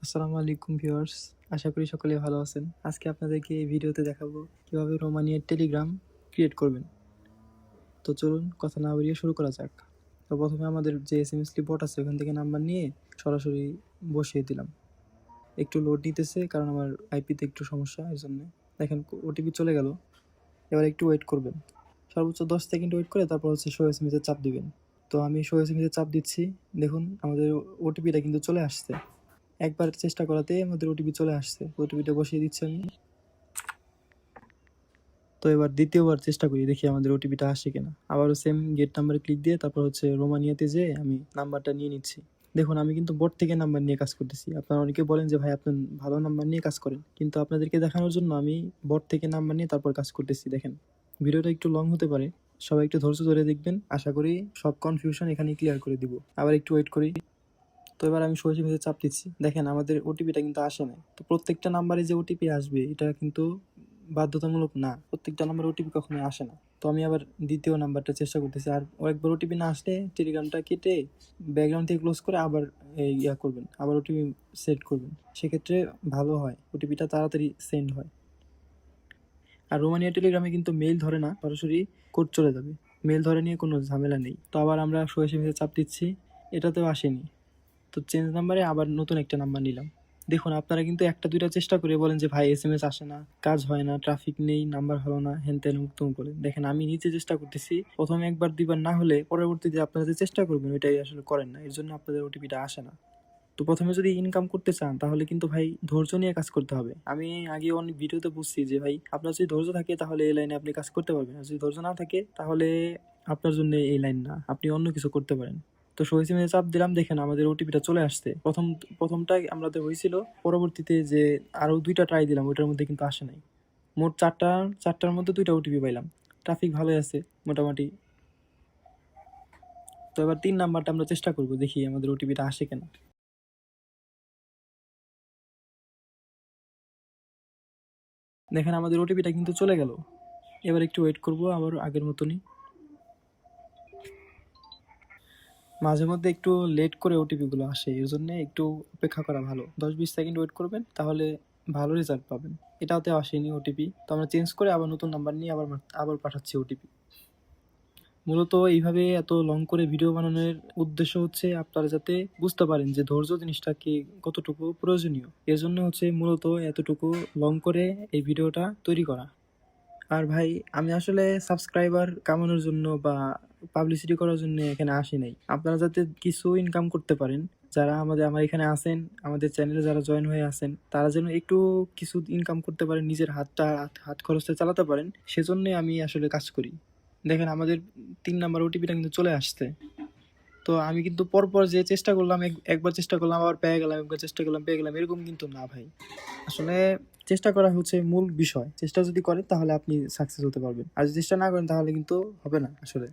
আসসালামু আলাইকুম ভিউয়ার্স, আশা করি সকলে ভালো আছেন। আজকে আপনাদেরকে এই ভিডিওতে দেখাবো কিভাবে রোমানিয়ার টেলিগ্রাম ক্রিয়েট করবেন। তো চলুন কথা না বাড়িয়ে শুরু করা যাক। তো প্রথমে আমাদের যে এসএমএসটি বট আছে ওখান থেকে নাম্বার নিয়ে সরাসরি বসিয়ে দিলাম। একটু লোড নিতেছে কারণ আমার আইপিতে একটু সমস্যা, এর জন্য দেখেন ওটিপি চলে গেল। এবার একটু ওয়েট করবেন, সর্বোচ্চ 10 সেকেন্ড ওয়েট করে তারপর হচ্ছে শো এসএমএসে চাপ দিবেন। তো আমি শো এসএমএসে চাপ দিচ্ছি, দেখুন আমাদের ওটিপিটা কিন্তু চলে আসছে। একবার চেষ্টা করাতে আমাদের ওটিপি চলে আসছে। ওটিপিটা বসিয়ে দিচ্ছি আমি। তো এবার দ্বিতীয়বার চেষ্টা করি, দেখি আমাদের ওটিপিটা আসে কিনা। আবারও সেম গেট নাম্বারে ক্লিক দিয়ে তারপর হচ্ছে রোমানিয়াতে যেয়ে আমি নাম্বারটা নিয়ে নিচ্ছি। দেখুন আমি কিন্তু বোর্ড থেকে নাম্বার নিয়ে কাজ করতেছি। আপনারা অনেকে বলেন যে ভাই আপনি ভালো নাম্বার নিয়ে কাজ করেন, কিন্তু আপনাদেরকে দেখানোর জন্য আমি বোর্ড থেকে নাম্বার নিয়ে তারপর কাজ করতেছি। দেখেন ভিডিওটা একটু লং হতে পারে, সবাই একটু ধৈর্য ধরে দেখবেন। আশা করি সব কনফিউশন এখানে ক্লিয়ার করে দিব। আবার একটু ওয়েট করি। তো এবার আমি সরাসরি মেসেজ চাপ দিচ্ছি, দেখেন আমাদের ওটিপিটা কিন্তু আসে নাই। তো প্রত্যেকটা নাম্বারে যে ওটিপি আসবে এটা কিন্তু বাধ্যতামূলক না, প্রত্যেকটা নাম্বারে ওটিপি কখনোই আসে না। তো আমি আবার দ্বিতীয় নাম্বারটা চেষ্টা করতেছি, আর একবার ওটিপি না আসলে টেলিগ্রামটা কেটে ব্যাকগ্রাউন্ড থেকে ক্লোজ করে আবার ইয়া করবেন, আবার ওটিপি সেট করবেন। সেক্ষেত্রে ভালো হয়, ওটিপিটা তাড়াতাড়ি সেন্ড হয়। আর রোমানিয়া টেলিগ্রামে কিন্তু মেইল ধরে না, সরাসরি কোড চলে যাবে। মেইল ধরে নিয়ে কোনো ঝামেলা নেই। তো আবার আমরা সরাসরি মেসেজ চাপ দিচ্ছি, এটাতেও আসেনি। তো চেঞ্জ নাম্বারে আবার নতুন একটা নাম্বার নিলাম। দেখুন আপনারা কিন্তু একটা দুইটা চেষ্টা করে বলেন যে ভাই এসএমএস আসে না, কাজ হয় না, ট্রাফিক নেই, নাম্বার ভালো না, হেন তেন মুক্তম বলেন। দেখেন আমি নিজে চেষ্টা করতেছি, প্রথমে একবার দুইবার না হলে পরবর্তীতে আপনারা যে চেষ্টা করবেন ওইটাই আসলে করেন না, এর জন্য আপনাদের ওটিপিটা আসে না। তো প্রথমে যদি ইনকাম করতে চান তাহলে কিন্তু ভাই ধৈর্য নিয়ে কাজ করতে হবে। আমি আগে অনেক ভিডিওতে বুঝছি যে ভাই আপনার যদি ধৈর্য থাকে তাহলে এই লাইনে আপনি কাজ করতে পারবেন, আর যদি ধৈর্য না থাকে তাহলে আপনার জন্য এই লাইন না, আপনি অন্য কিছু করতে পারেন। তো সহিসিমে চাপ দিলাম, দেখেন আমাদের ওটিপিটা চলে আসছে। প্রথমটাই আমাদের হয়েছিল, পরবর্তীতে যে আরো দুইটা ট্রাই দিলাম ওইটার মধ্যে কিন্তু আসে নাই। মোট চারটার মধ্যে দুইটা ওটিপি পাইলাম। ট্রাফিক ভালোই আছে মোটামুটি। তো এবার 3 নাম্বারটা আমরা চেষ্টা করবো, দেখি আমাদের ওটিপিটা আসে কিনা। দেখেন আমাদের ওটিপিটা কিন্তু চলে গেল। এবার একটু ওয়েট করব আবার আগের মতনই। মাঝে মধ্যে একটু লেট করে ওটিপিগুলো আসে, এর জন্য একটু অপেক্ষা করা ভালো। 10-20 সেকেন্ড ওয়েট করবেন, তাহলে ভালো রেজাল্ট পাবেন। এটাতে আসেনি ওটিপি, তো আমরা চেঞ্জ করে আবার নতুন নাম্বার নিয়ে আবার পাঠাচ্ছি ওটিপি। মূলত এইভাবে এত লং করে ভিডিও বানানোর উদ্দেশ্য হচ্ছে আপনারা যাতে বুঝতে পারেন যে ধৈর্য জিনিসটা কি কতটুকু প্রয়োজনীয়। এর জন্য হচ্ছে মূলত এতটুকু লং করে এই ভিডিওটা তৈরি করা। আর ভাই আমি আসলে সাবস্ক্রাইবার কামানোর জন্য বা পাবলিসিটি করার জন্য এখানে আসি নাই। আপনারা যাতে কিছু ইনকাম করতে পারেন, যারা আমার এখানে আছেন, আমাদের চ্যানেলে যারা জয়েন হয়ে আছেন, তারা যেন একটু কিছু ইনকাম করতে পারেন, নিজের হাত খরচটা চালাতে পারেন, সেজন্যই আমি আসলে কাজ করি। দেখেন আমাদের 3 নাম্বার ওটিপিটা কিন্তু চলে আসছে। তো আমি কিন্তু পরপর যে চেষ্টা করলাম, একবার চেষ্টা করলাম আবার পেয়ে গেলাম, একবার চেষ্টা করলাম পেয়ে গেলাম, এরকম কিন্তু না ভাই। আসলে চেষ্টা করা হচ্ছে মূল বিষয়। চেষ্টা যদি করেন তাহলে আপনি সাকসেস হতে পারবেন, আর যদি চেষ্টা না করেন তাহলে কিন্তু হবে না আসলে।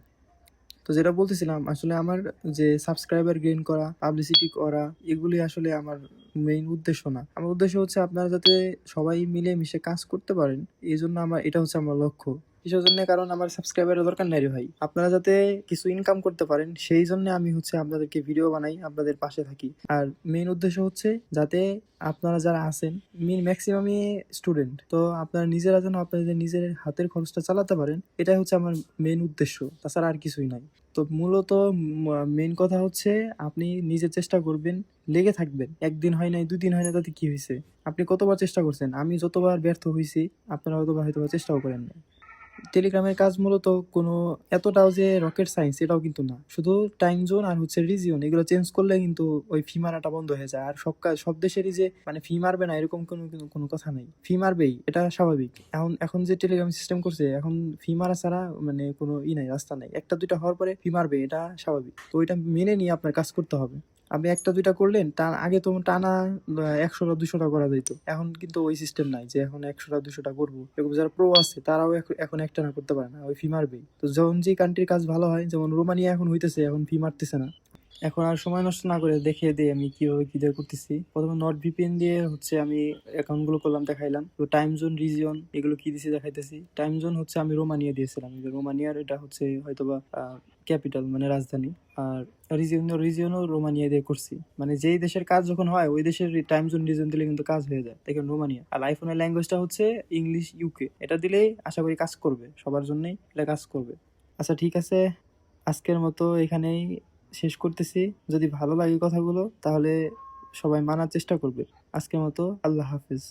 তো যেটা বলতেছিলাম, আসলে আমার যে সাবস্ক্রাইবার গেইন করা, পাবলিসিটি করা, এগুলি আসলে আমার মেইন উদ্দেশ্য না। আমার উদ্দেশ্য হচ্ছে আপনারা যাতে সবাই মিলে মিশে কাজ করতে পারেন, এই জন্য এটা হচ্ছে আমার লক্ষ্য। কিসের জন্য? কারণ আমার সাবস্ক্রাইবারের দরকার নাই রে ভাই, আপনারা যাতে কিছু ইনকাম করতে পারেন সেই জন্য আমি হচ্ছে আপনাদেরকে ভিডিও বানাই, আপনাদের পাশে থাকি। আর মেইন উদ্দেশ্য হচ্ছে যাতে আপনারা যারা আছেন, ম্যাক্সিমামই স্টুডেন্ট, তো আপনারা নিজেরা যেন আপনাদের নিজের হাতের খরচটা চালাতে পারেন, এটাই হচ্ছে আমার মেইন উদ্দেশ্য, তাছাড়া আর কিছুই নাই। তো মূলত মেইন কথা হচ্ছে আপনি নিজে চেষ্টা করবেন, লেগে থাকবেন। একদিন হয় নাই, 2 দিন হয় না, তাতে কি হয়েছে? আপনি কতবার চেষ্টা করছেন? আমি যতবার ব্যর্থ হয়েছি, আপনারা হয়তো চেষ্টাও করেন না। টেলিগ্রামের কাজ মূলত কোনো এতটাও যে রকেট সায়েন্স এটাও কিন্তু না। শুধু টাইম জোন আর হচ্ছে রিজিয়ন এগুলো চেঞ্জ করলে কিন্তু ওই ফি মারাটা বন্ধ হয়ে যায়। আর সব দেশেরই যে মানে ফি মারবে না এরকম কোনো কথা নেই, ফি মারবেই, এটা স্বাভাবিক। এখন যে টেলিগ্রাম সিস্টেম করছে, এখন ফি মারা ছাড়া মানে কোনো নাই, রাস্তা নাই। একটা দুইটা হওয়ার পরে ফি মারবে, এটা স্বাভাবিক। তো ওইটা মেনে নিয়ে আপনার কাজ করতে হবে। আপনি একটা দুইটা করলেন, তার আগে তো টানা 100টা 200টা করা যেত। এখন কিন্তু ওই সিস্টেম নাই যে এখন 100টা 200টা করবো। এরকম যারা প্রো আছে তারাও এখন একটা না করতে পারে না, ওই ফি মারবেই। তো যখন যে কান্ট্রির কাজ ভালো হয়, যেমন রোমানিয়া এখন হইতেছে, এখন ফি মারতেছে না। এখন আর সময় নষ্ট না করে দেখিয়ে দিই আমি কিভাবে কি দিয়ে করতেছি। প্রথমে নট ভিপিএন দিয়ে হচ্ছে আমি অ্যাকাউন্ট গুলো করলাম, দেখাইলাম। তো টাইম জোন, রিজিয়ন এগুলো কি দিছি দেখাইতেছি। টাইম জোন হচ্ছে আমি রোমানিয়া দিয়েছিলাম, যে রোমানিয়ার এটা হচ্ছে হয়তোবা ক্যাপিটাল মানে রাজধানী। আর রিজিয়নও রোমানিয়া দিয়ে করছি, মানে যেই দেশের কাজ যখন হয় ওই দেশের টাইম জোন রিজন দিলে কিন্তু কাজ হয়ে যায়। দেখেন রোমানিয়া। আর আইফোনের ল্যাঙ্গুয়েজটা হচ্ছে ইংলিশ ইউকে, এটা দিলেই আশা করি কাজ করবে, সবার জন্যই এটা কাজ করবে। আচ্ছা ঠিক আছে, আজকের মতো এখানেই শেষ করতেছি। যদি ভালো লাগে কথাগুলো তাহলে সবাই মানার চেষ্টা করবে। আজকের মতো আল্লাহ হাফিজ।